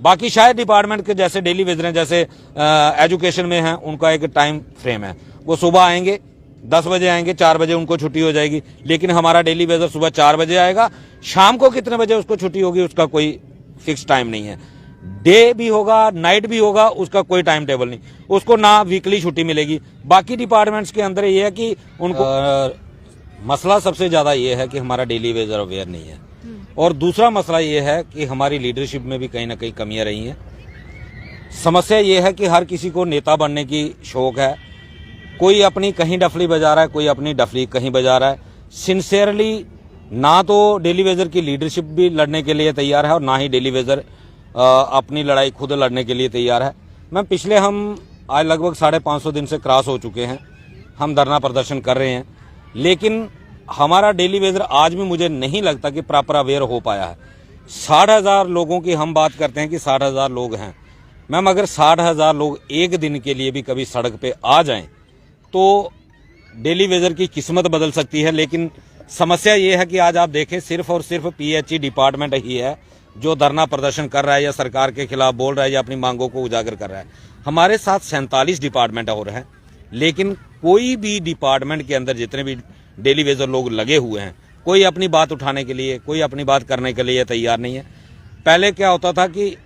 बाकी शायद डिपार्टमेंट के जैसे डेली वेजर हैं, जैसे एजुकेशन में हैं, उनका एक टाइम फ्रेम है, वो सुबह आएंगे 10 बजे आएंगे, 4 बजे उनको छुट्टी हो जाएगी। लेकिन हमारा डेली वेजर सुबह 4 बजे आएगा, शाम को कितने बजे उसको छुट्टी होगी उसका कोई फिक्स टाइम नहीं है। डे भी होगा, नाइट भी होगा, उसका कोई टाइम टेबल नहीं, उसको ना वीकली छुट्टी मिलेगी। बाकी डिपार्टमेंट्स के अंदर ये है कि उनको मसला सबसे ज्यादा ये है कि हमारा डेली वेजर अवेयर नहीं है, और दूसरा मसला ये है कि हमारी लीडरशिप में भी कहीं ना कहीं कमियां रही हैं। समस्या ये है कि हर किसी को नेता बनने की शौक है, कोई अपनी कहीं डफली बजा रहा है, कोई अपनी डफली कहीं बजा रहा है। सिंसियरली ना तो डेली वेजर की लीडरशिप भी लड़ने के लिए तैयार है और ना ही डेली वेजर अपनी लड़ाई खुद लड़ने के लिए तैयार है। मैं पिछले हम आज लगभग 550 दिन से क्रॉस हो चुके हैं, हम धरना प्रदर्शन कर रहे हैं, लेकिन हमारा डेली वेजर आज भी मुझे नहीं लगता कि प्रॉपर अवेयर हो पाया है। 60,000 लोगों की हम बात करते हैं कि 60,000 लोग हैं। मैम अगर 60,000 लोग एक दिन के लिए भी कभी सड़क पे आ जाएं तो डेली वेजर की किस्मत बदल सकती है। लेकिन समस्या ये है कि आज आप देखें सिर्फ और सिर्फ पीएचई डिपार्टमेंट ही है जो धरना प्रदर्शन कर रहा है या सरकार के खिलाफ बोल रहा है या अपनी मांगों को उजागर कर रहा है। हमारे साथ 47 डिपार्टमेंट और हैं, लेकिन कोई भी डिपार्टमेंट के अंदर जितने भी डेली वेजर लोग लगे हुए हैं, कोई अपनी बात उठाने के लिए, कोई अपनी बात करने के लिए तैयार नहीं है। पहले क्या होता था कि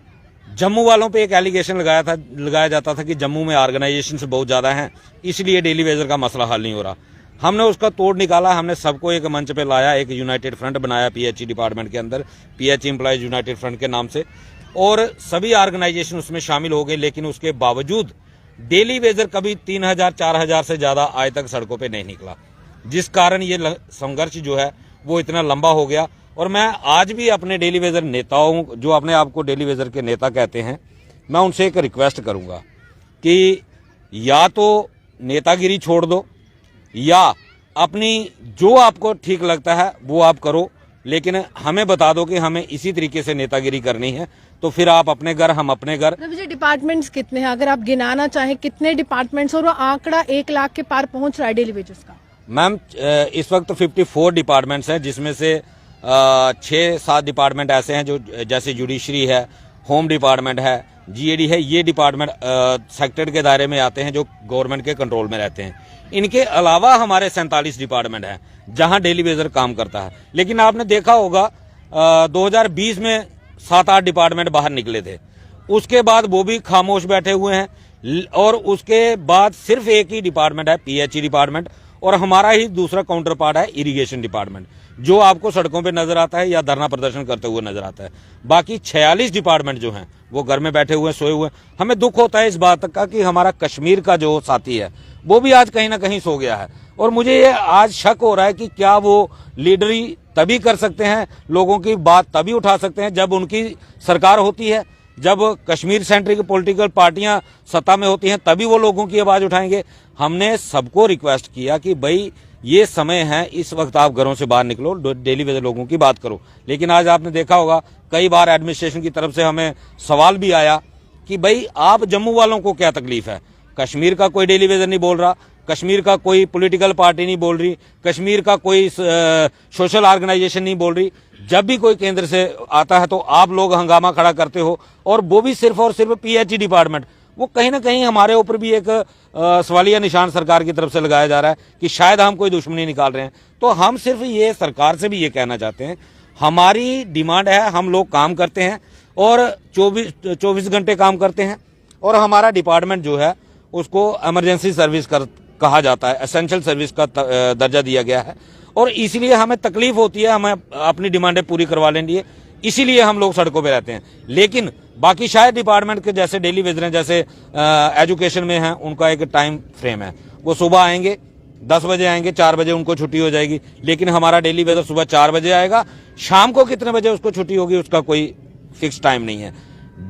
जम्मू वालों पे एक एलिगेशन लगाया जाता था कि जम्मू में ऑर्गेनाइजेशन से बहुत ज्यादा हैं, इसलिए डेली वेजर का मसला हल नहीं हो रहा। हमने उसका तोड़ निकाला, हमने सबको एक मंच पे लाया, एक यूनाइटेड फ्रंट बनाया पीएचई डिपार्टमेंट के अंदर, पीएचई एम्प्लॉयज यूनाइटेड फ्रंट के नाम से, और सभी ऑर्गेनाइजेशन उसमें शामिल हो गए। लेकिन उसके बावजूद डेली वेजर कभी 3,000-4,000 से ज्यादा आज तक सड़कों पर नहीं निकला, जिस कारण ये संघर्ष जो है वो इतना लंबा हो गया। और मैं आज भी अपने डेली वेजर नेताओं, जो अपने आप को डेली वेजर के नेता कहते हैं, मैं उनसे एक रिक्वेस्ट करूंगा कि या तो नेतागिरी छोड़ दो या अपनी जो आपको ठीक लगता है वो आप करो, लेकिन हमें बता दो कि हमें इसी तरीके से नेतागिरी करनी है, तो फिर आप अपने घर, हम अपने घर। मुझे डिपार्टमेंट्स कितने हैं, अगर आप गिनाना चाहें कितने डिपार्टमेंट्स, और वो आंकड़ा 1 लाख के पार पहुंच रहा है डेली वेजेस का? मैम इस वक्त 54 डिपार्टमेंट्स हैं, जिसमें से 6-7 डिपार्टमेंट ऐसे हैं जो जैसे जुडिशरी है, होम डिपार्टमेंट है, जीएडी है, ये डिपार्टमेंट सेक्टर के दायरे में आते हैं जो गवर्नमेंट के कंट्रोल में रहते हैं। इनके अलावा हमारे 47 डिपार्टमेंट हैं जहां डेली वेजर काम करता है। लेकिन आपने देखा होगा 2020 में 7-8 डिपार्टमेंट बाहर निकले थे, उसके बाद वो भी खामोश बैठे हुए हैं, और उसके बाद सिर्फ एक ही डिपार्टमेंट है पीएचई डिपार्टमेंट, और हमारा ही दूसरा काउंटर पार्ट है इरिगेशन डिपार्टमेंट, जो आपको सड़कों पे नजर आता है या धरना प्रदर्शन करते हुए नजर आता है। बाकी 46 डिपार्टमेंट जो हैं वो घर में बैठे हुए, सोए हुए। हमें दुख होता है इस बात का कि हमारा कश्मीर का जो साथी है वो भी आज कहीं ना कहीं सो गया है, और मुझे ये आज शक हो रहा है कि क्या वो लीडरी तभी कर सकते हैं, लोगों की बात तभी उठा सकते हैं जब उनकी सरकार होती है, जब कश्मीर सेंट्रिक पॉलिटिकल पार्टियां सत्ता में होती हैं, तभी वो लोगों की आवाज उठाएंगे। हमने सबको रिक्वेस्ट किया कि भाई ये समय है, इस वक्त आप घरों से बाहर निकलो, डेली वेजर लोगों की बात करो। लेकिन आज आपने देखा होगा कई बार एडमिनिस्ट्रेशन की तरफ से हमें सवाल भी आया कि भाई आप जम्मू वालों को क्या तकलीफ है, कश्मीर का कोई डेली वेजर नहीं बोल रहा, कश्मीर का कोई पॉलिटिकल पार्टी नहीं बोल रही, कश्मीर का कोई सोशल ऑर्गेनाइजेशन नहीं बोल रही। जब भी कोई केंद्र से आता है तो आप लोग हंगामा खड़ा करते हो, और वो भी सिर्फ और सिर्फ पीएचई डिपार्टमेंट। वो कहीं ना कहीं हमारे ऊपर भी एक सवालिया निशान सरकार की तरफ से लगाया जा रहा है कि शायद हम कोई दुश्मनी निकाल रहे हैं। तो हम सिर्फ ये सरकार से भी ये कहना चाहते हैं, हमारी डिमांड है, हम लोग काम करते हैं और 24 घंटे काम करते हैं, और हमारा डिपार्टमेंट जो है उसको इमरजेंसी सर्विस कहा जाता है, एसेंशियल सर्विस का दर्जा दिया गया है, और इसीलिए हमें तकलीफ होती है, हमें अपनी डिमांडें पूरी करवा लेनी है, इसीलिए हम लोग सड़कों पे रहते हैं। लेकिन बाकी शायद डिपार्टमेंट के जैसे डेली वेजर हैं, जैसे एजुकेशन में हैं, उनका एक टाइम फ्रेम है, वो सुबह आएंगे 10 बजे आएंगे, 4 बजे उनको छुट्टी हो जाएगी। लेकिन हमारा डेली वेजर सुबह 4 बजे आएगा, शाम को कितने बजे उसको छुट्टी होगी उसका कोई फिक्स टाइम नहीं है।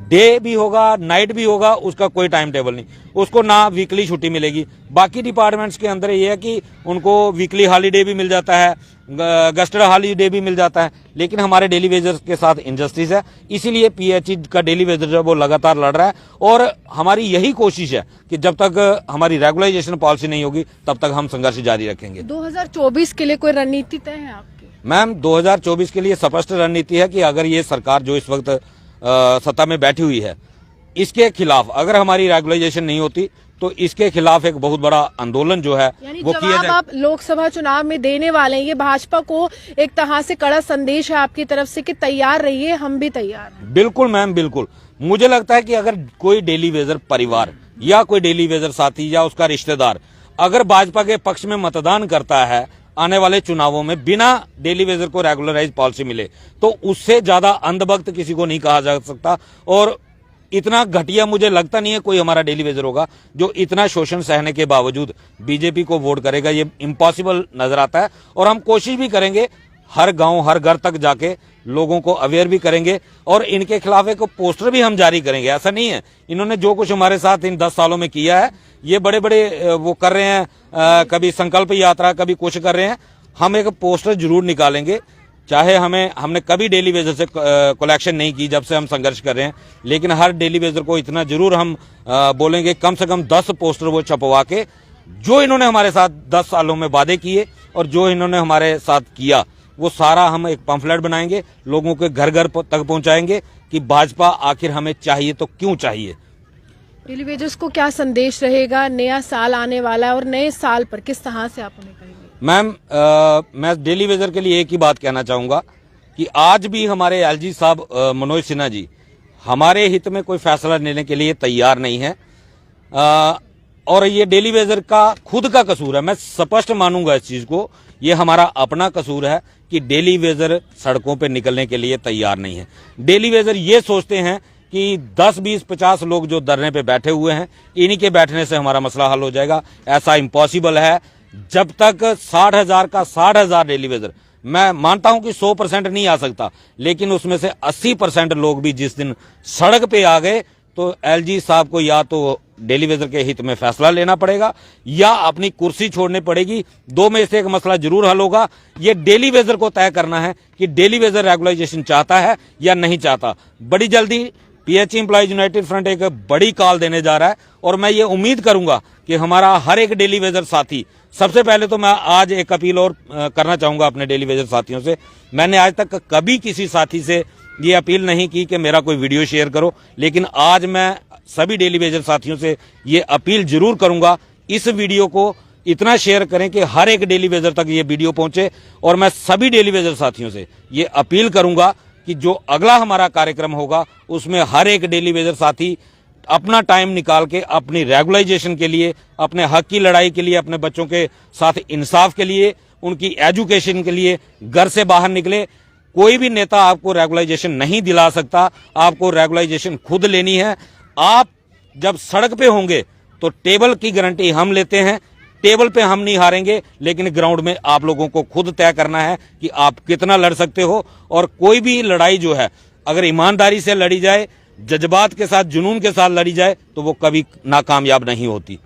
डे भी होगा, नाइट भी होगा, उसका कोई टाइम टेबल नहीं, उसको ना वीकली छुट्टी मिलेगी। बाकी डिपार्टमेंट्स के अंदर ये है कि उनको वीकली हॉलीडे भी मिल जाता है, गस्टेड हॉलीडे भी मिल जाता है, लेकिन हमारे डेली वेजर्स के साथ इनजस्टिस है। इसीलिए पीएचई का डेली वेजर जो वो लगातार लड़ रहा है, और हमारी यही कोशिश है कि जब तक हमारी रेगुलराइजेशन पॉलिसी नहीं होगी तब तक हम संघर्ष जारी रखेंगे। 2024 के लिए कोई रणनीति तय है आपकी? मैम 2024 के लिए स्पष्ट रणनीति है कि अगर ये सरकार जो इस वक्त सत्ता में बैठी हुई है, इसके खिलाफ अगर हमारी रेगुलाइजेशन नहीं होती तो इसके खिलाफ एक बहुत बड़ा आंदोलन जो है यानी वो किया जवाब जाए। आप लोकसभा चुनाव में देने वाले हैं, ये भाजपा को एक तरह से कड़ा संदेश है आपकी तरफ से कि तैयार रहिए, हम भी तैयार हैं। बिल्कुल मैम, बिल्कुल। मुझे लगता है कि अगर कोई डेली वेजर परिवार या कोई डेली वेजर साथी या उसका रिश्तेदार अगर भाजपा के पक्ष में मतदान करता है आने वाले चुनावों में बिना डेली वेजर को रेगुलराइज पॉलिसी मिले, तो उससे ज्यादा अंधभक्त किसी को नहीं कहा जा सकता। और इतना घटिया मुझे लगता नहीं है कोई हमारा डेली वेजर होगा जो इतना शोषण सहने के बावजूद बीजेपी को वोट करेगा। ये इम्पॉसिबल नजर आता है। और हम कोशिश भी करेंगे, हर गांव हर घर तक जाके लोगों को अवेयर भी करेंगे और इनके खिलाफ एक पोस्टर भी हम जारी करेंगे। ऐसा नहीं है, इन्होंने जो कुछ हमारे साथ इन 10 सालों में किया है, ये बड़े बड़े वो कर रहे हैं, कभी संकल्प यात्रा, कभी कुछ कर रहे हैं। हम एक पोस्टर जरूर निकालेंगे, चाहे हमने कभी डेली वेजर से कलेक्शन नहीं की जब से हम संघर्ष कर रहे हैं, लेकिन हर डेली वेजर को इतना जरूर हम बोलेंगे, कम से कम 10 पोस्टर वो छपवा के, जो इन्होंने हमारे साथ 10 सालों में वादे किए और जो इन्होंने हमारे साथ किया, वो सारा हम एक पंफलेट बनाएंगे, लोगों के घर घर तक पहुंचाएंगे कि भाजपा आखिर हमें चाहिए तो क्यों चाहिए। डेली वेजर्स को क्या संदेश रहेगा? नया साल आने वाला है और नए साल पर किस तरह से आप उन्हें कहेंगे? मैम, मैं डेली वेजर के लिए एक ही बात कहना चाहूंगा कि आज भी हमारे एलजी साहब मनोज सिन्हा जी हमारे हित में कोई फैसला लेने के लिए तैयार नहीं है। और ये डेली वेजर का खुद का कसूर है, मैं स्पष्ट मानूंगा इस चीज को। ये हमारा अपना कसूर है कि डेली वेजर सड़कों पे निकलने के लिए तैयार नहीं है। डेली वेजर ये सोचते हैं कि 10, 20, 50 लोग जो धरने पे बैठे हुए हैं, इन्हीं के बैठने से हमारा मसला हल हो जाएगा। ऐसा इम्पॉसिबल है। जब तक 60,000 का 60,000 डेली वेजर, मैं मानता हूं कि 100% नहीं आ सकता, लेकिन उसमें से 80% लोग भी जिस दिन सड़क पे आ गए, तो एलजी साहब को या तो डेली वेजर के हित में फैसला लेना पड़ेगा या अपनी कुर्सी छोड़नी पड़ेगी। दो में से एक मसला जरूर हल होगा। ये डेली वेजर को तय करना है कि डेली वेजर रेगुलाइजेशन चाहता है या नहीं चाहता। बड़ी जल्दी पीएचई एम्प्लॉइज यूनाइटेड फ्रंट एक बड़ी कॉल देने जा रहा है और मैं ये उम्मीद करूंगा कि हमारा हर एक डेली वेजर साथी, सबसे पहले तो मैं आज एक अपील और करना चाहूंगा अपने डेली वेजर साथियों से। मैंने आज तक कभी किसी साथी से ये अपील नहीं की कि मेरा कोई वीडियो शेयर करो, लेकिन आज मैं सभी डेली वेजर साथियों से ये अपील जरूर करूंगा, इस वीडियो को इतना शेयर करें कि हर एक डेली वेजर तक ये वीडियो पहुंचे। और मैं सभी डेली वेजर साथियों से ये अपील करूंगा कि जो अगला हमारा कार्यक्रम होगा उसमें हर एक डेली वेजर साथी अपना टाइम निकाल के अपनी रेगुलाइजेशन के लिए, अपने हक की लड़ाई के लिए, अपने बच्चों के साथ इंसाफ के लिए, उनकी एजुकेशन के लिए घर से बाहर निकले। कोई भी नेता आपको रेगुलाइजेशन नहीं दिला सकता, आपको रेगुलाइजेशन खुद लेनी है। आप जब सड़क पे होंगे तो टेबल की गारंटी हम लेते हैं, टेबल पे हम नहीं हारेंगे, लेकिन ग्राउंड में आप लोगों को खुद तय करना है कि आप कितना लड़ सकते हो। और कोई भी लड़ाई जो है अगर ईमानदारी से लड़ी जाए, जज्बात के साथ, जुनून के साथ लड़ी जाए, तो वो कभी नाकामयाब नहीं होती।